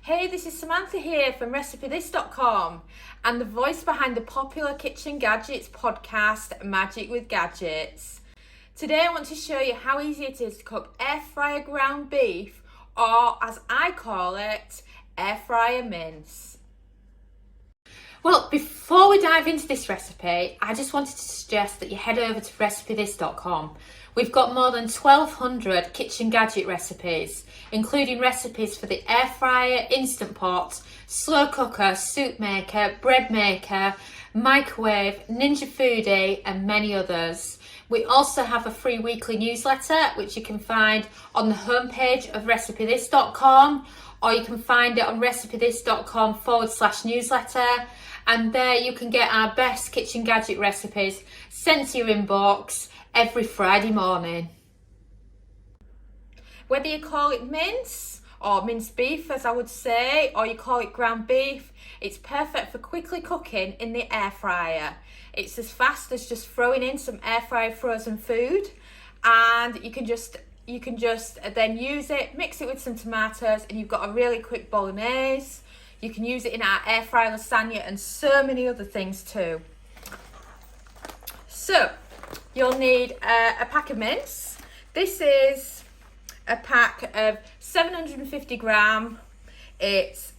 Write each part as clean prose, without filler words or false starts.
Hey, this is Samantha here from RecipeThis.com and the voice behind the popular Kitchen Gadgets podcast, Magic with Gadgets. Today I want to show you how easy it is to cook air fryer ground beef, or as I call it, air fryer mince. Well, before we dive into this recipe, I just wanted to suggest that you head over to RecipeThis.com. We've got more than 1,200 kitchen gadget recipes, including recipes for the air fryer, instant pot, slow cooker, soup maker, bread maker, microwave, Ninja Foodie, and many others. We also have a free weekly newsletter, which you can find on the homepage of RecipeThis.com, or you can find it on RecipeThis.com/newsletter. And there you can get our best kitchen gadget recipes sent to your inbox every Friday morning. Whether you call it mince or minced beef, as I would say, or you call it ground beef, it's perfect for quickly cooking in the air fryer. It's as fast as just throwing in some air fryer frozen food, and you can just then use it, mix it with some tomatoes, and you've got a really quick bolognese. You can use it in our air fryer lasagna and so many other things too. So you'll need a pack of mince. This is a pack of 750 gram. It's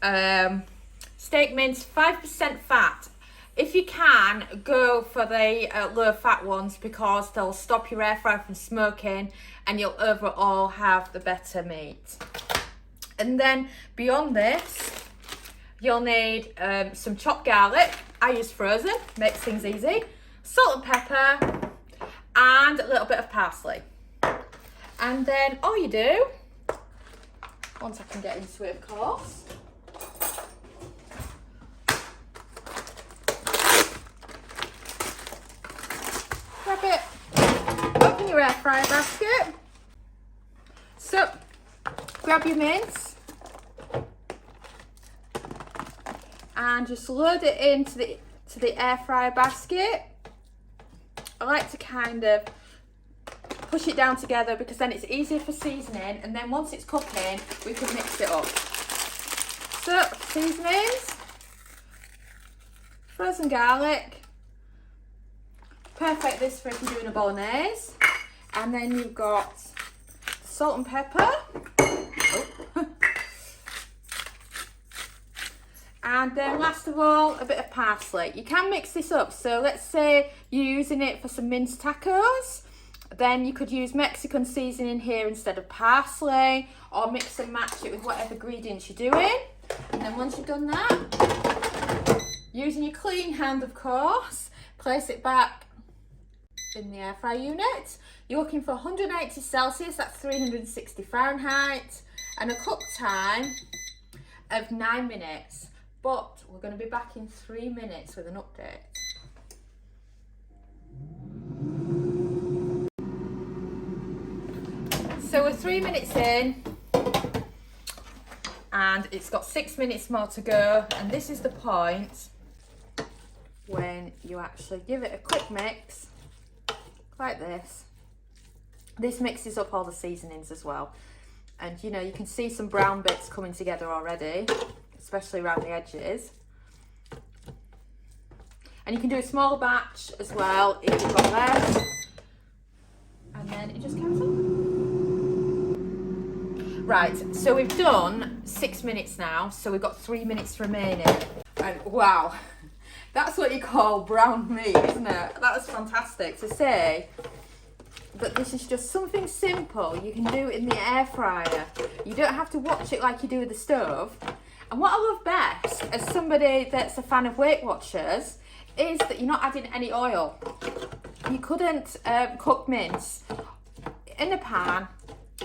steak mince, 5% fat. If you can, go for the low fat ones because they'll stop your air fryer from smoking and you'll overall have the better meat. And then beyond this, you'll need some chopped garlic. I use frozen, makes things easy. Salt and pepper, and a little bit of parsley. And then all you do, once I can get into it of course, grab it, open your air fryer basket. So, grab your mince and just load it into the air fryer basket. I like to kind of push it down together because then it's easier for seasoning, and then once it's cooking we can mix it up. So seasonings, frozen garlic, perfect this for if you're doing a bolognese, and then you've got salt and pepper. And then last of all, a bit of parsley. You can mix this up. So let's say you're using it for some minced tacos. Then you could use Mexican seasoning here instead of parsley, or mix and match it with whatever ingredients you're doing. And then once you've done that, using your clean hand of course, place it back in the air fryer unit. You're looking for 180 Celsius, that's 360 Fahrenheit, and a cook time of 9 minutes. But we're going to be back in 3 minutes with an update. So we're 3 minutes in and it's got 6 minutes more to go, and this is the point when you actually give it a quick mix like this. This mixes up all the seasonings as well, and you know, you can see some brown bits coming together already, especially around the edges. And you can do a small batch as well if you've got less. And then it just carries on. Right, so we've done 6 minutes now, so we've got 3 minutes remaining. And wow, that's what you call brown meat, isn't it? That was fantastic to say. But this is just something simple you can do in the air fryer. You don't have to watch it like you do with the stove. And what I love best, as somebody that's a fan of Weight Watchers, is that you're not adding any oil. You couldn't cook mince in a pan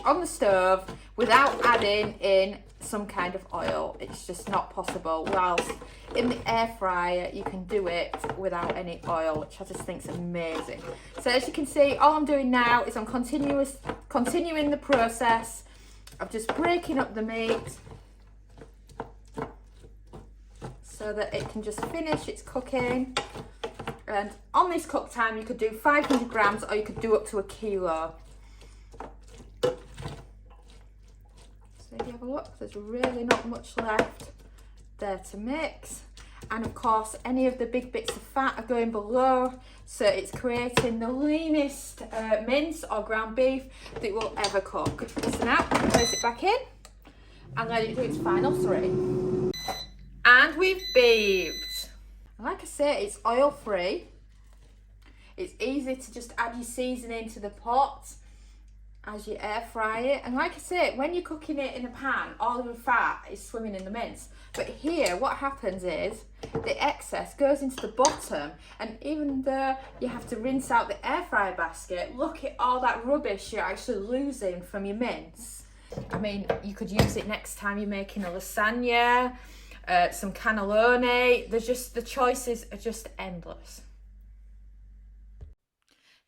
on the stove without adding in some kind of oil. It's just not possible. Whilst in the air fryer you can do it without any oil, which I just think is amazing. So as you can see, all I'm doing now is I'm continuing the process of just breaking up the meat so that it can just finish its cooking. And on this cook time you could do 500 grams or you could do up to 1 kilo. So you have a look. There's really not much left there to mix. And of course, any of the big bits of fat are going below, so it's creating the leanest mince or ground beef that we'll ever cook. So now, place it back in and let it do its final 3. And we've beeped. Like I say, it's oil free. It's easy to just add your seasoning to the pot as you air fry it. And like I say, when you're cooking it in a pan, all of the fat is swimming in the mince. But here, what happens is the excess goes into the bottom, and even though you have to rinse out the air fryer basket, look at all that rubbish you're actually losing from your mince. I mean, you could use it next time you're making a lasagna, some cannelloni. The choices are just endless.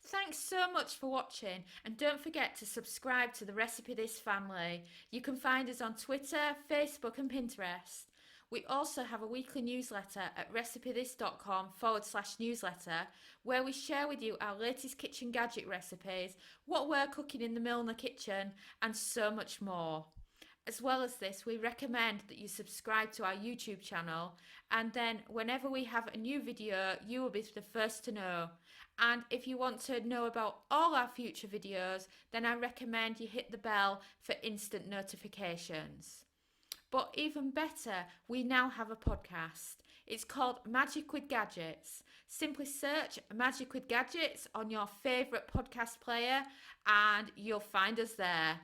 Thanks so much for watching, and don't forget to subscribe to the Recipe This family. You can find us on Twitter, Facebook and Pinterest. We also have a weekly newsletter at recipethis.com/newsletter, where we share with you our latest kitchen gadget recipes, what we're cooking in the Milner kitchen, and so much more. As well as this, we recommend that you subscribe to our YouTube channel, and then whenever we have a new video, you will be the first to know. And if you want to know about all our future videos, then I recommend you hit the bell for instant notifications. But even better, we now have a podcast. It's called Magic with Gadgets. Simply search Magic with Gadgets on your favourite podcast player and you'll find us there.